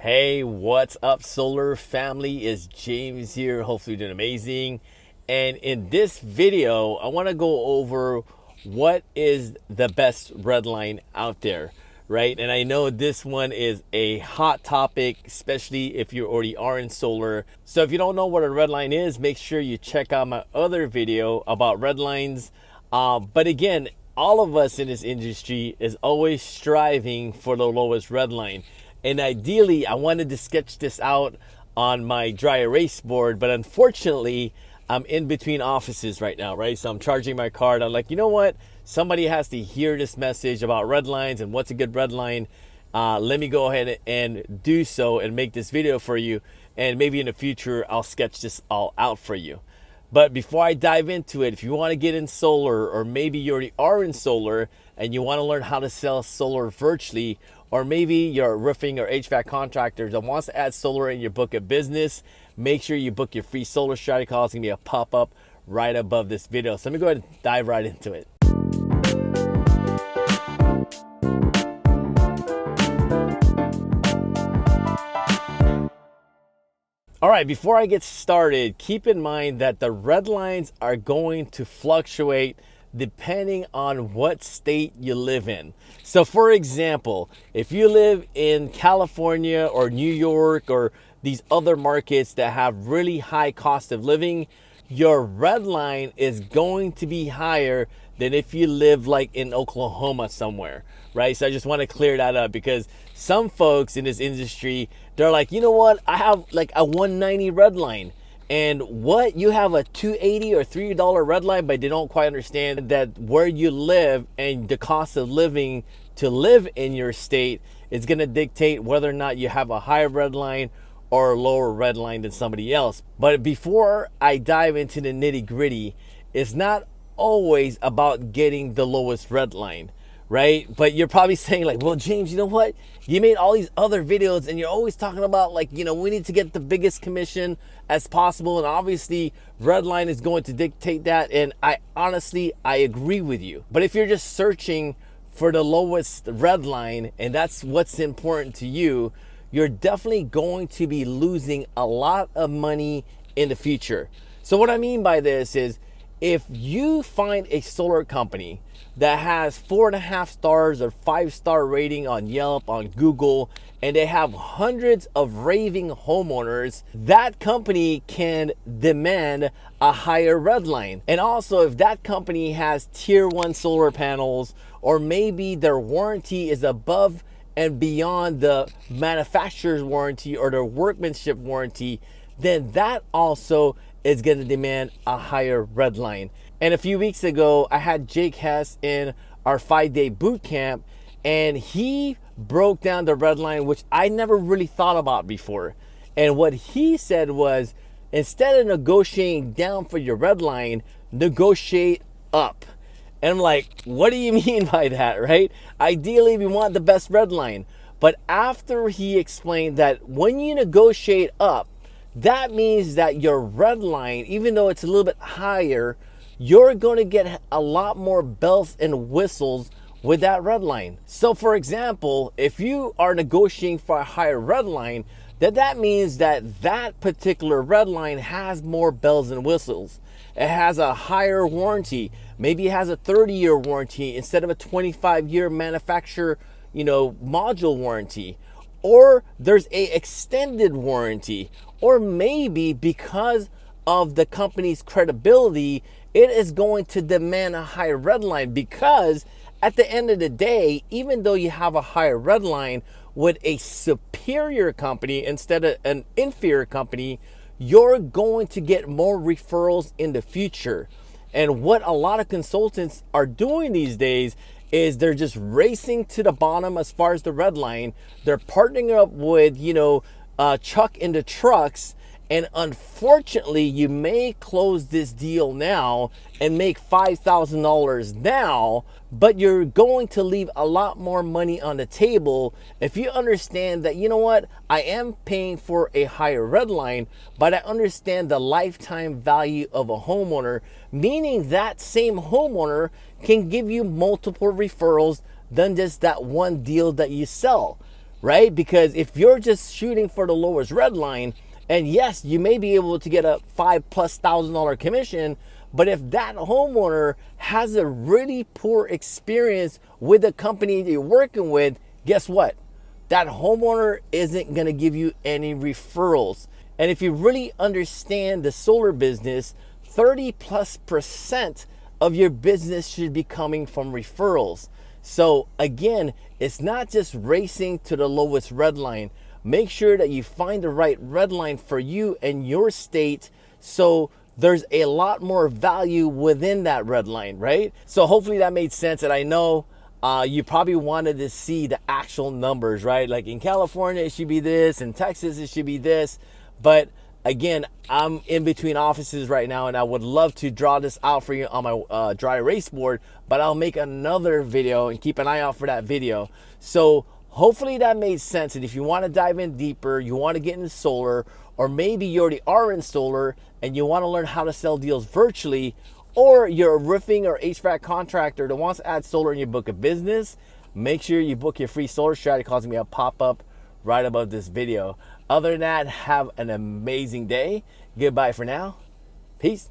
Hey, what's up, solar family? It's James here. Hopefully, you're doing amazing. And in this video, I want to go over what is the best red line out there, right? And I know this one is a hot topic, especially if you already are in solar. So if you don't know what a red line is, make sure you check out my other video about red lines. But again, all of us in this industry is always striving for the lowest red line. And ideally, I wanted to sketch this out on my dry erase board, but unfortunately, I'm in between offices right now, right? So I'm charging my card. I'm like, you know what? Somebody has to hear this message about red lines and what's a good red line. Let me go ahead and do so and make this video for you. And maybe in the future, I'll sketch this all out for you. But before I dive into it, if you want to get in solar, or maybe you already are in solar and you want to learn how to sell solar virtually, or maybe you're a roofing or HVAC contractor that wants to add solar in your book of business, make sure you book your free solar strategy call. It's going to be a pop-up right above this video. So let me go ahead and dive right into it. All right, before I get started, keep in mind that the red lines are going to fluctuate depending on what state you live in. So for example, if you live in California or New York or these other markets that have really high cost of living, your red line is going to be higher than if you live like in Oklahoma somewhere, right? So I just want to clear that up, because some folks in this industry, they're like, you know what? I have like a 190 red line. And what, you have a $2.80 or $3 red line, but they don't quite understand that where you live and the cost of living to live in your state is going to dictate whether or not you have a higher red line or a lower red line than somebody else. But before I dive into the nitty gritty, it's not always about getting the lowest red line, right? But you're probably saying like, well, James, you know what? You made all these other videos and you're always talking about like, you know, we need to get the biggest commission as possible. And obviously Redline is going to dictate that. And I agree with you. But if you're just searching for the lowest red line and that's what's important to you, you're definitely going to be losing a lot of money in the future. So what I mean by this is, if you find a solar company that has 4.5 stars or 5-star rating on Yelp, on Google, and they have hundreds of raving homeowners, that company can demand a higher red line. And also, if that company has tier 1 solar panels, or maybe their warranty is above and beyond the manufacturer's warranty or their workmanship warranty, then that also is going to demand a higher red line. And a few weeks ago, I had Jake Hess in our 5-day boot camp, and he broke down the red line, which I never really thought about before. And what he said was, instead of negotiating down for your red line, negotiate up. And I'm like, what do you mean by that, right? Ideally, we want the best red line. But after he explained that when you negotiate up, that means that your red line, even though it's a little bit higher, you're going to get a lot more bells and whistles with that red line. So for example, if you are negotiating for a higher red line, then that means that that particular red line has more bells and whistles. It has a higher warranty. Maybe it has a 30-year warranty instead of a 25-year manufacturer, module warranty. Or there's a extended warranty. Or maybe because of the company's credibility, it is going to demand a higher red line, because at the end of the day, even though you have a higher red line with a superior company instead of an inferior company, you're going to get more referrals in the future. And what a lot of consultants are doing these days is they're just racing to the bottom as far as the red line. They're partnering up with, Chuck in the trucks. And unfortunately, you may close this deal now and make $5,000 now, but you're going to leave a lot more money on the table if you understand that, you know what, I am paying for a higher red line, but I understand the lifetime value of a homeowner, meaning that same homeowner can give you multiple referrals than just that one deal that you sell. right? Because if you're just shooting for the lowest red line, and yes, you may be able to get a $5,000+ commission, but if that homeowner has a really poor experience with the company that you're working with, guess what? That homeowner isn't going to give you any referrals. And if you really understand the solar business, 30+% of your business should be coming from referrals. So again, it's not just racing to the lowest red line. Make sure that you find the right red line for you and your state, so there's a lot more value within that red line, right? So hopefully that made sense. And I know you probably wanted to see the actual numbers, right? Like in California, it should be this. In Texas, it should be this. But again, I'm in between offices right now, and I would love to draw this out for you on my dry erase board, but I'll make another video, and keep an eye out for that video. So hopefully that made sense. And if you want to dive in deeper, you want to get into solar, or maybe you already are in solar and you want to learn how to sell deals virtually, or you're a roofing or HVAC contractor that wants to add solar in your book of business, make sure you book your free solar strategy calls. Me a pop-up right above this video. Other than that, have an amazing day. Goodbye for now. Peace.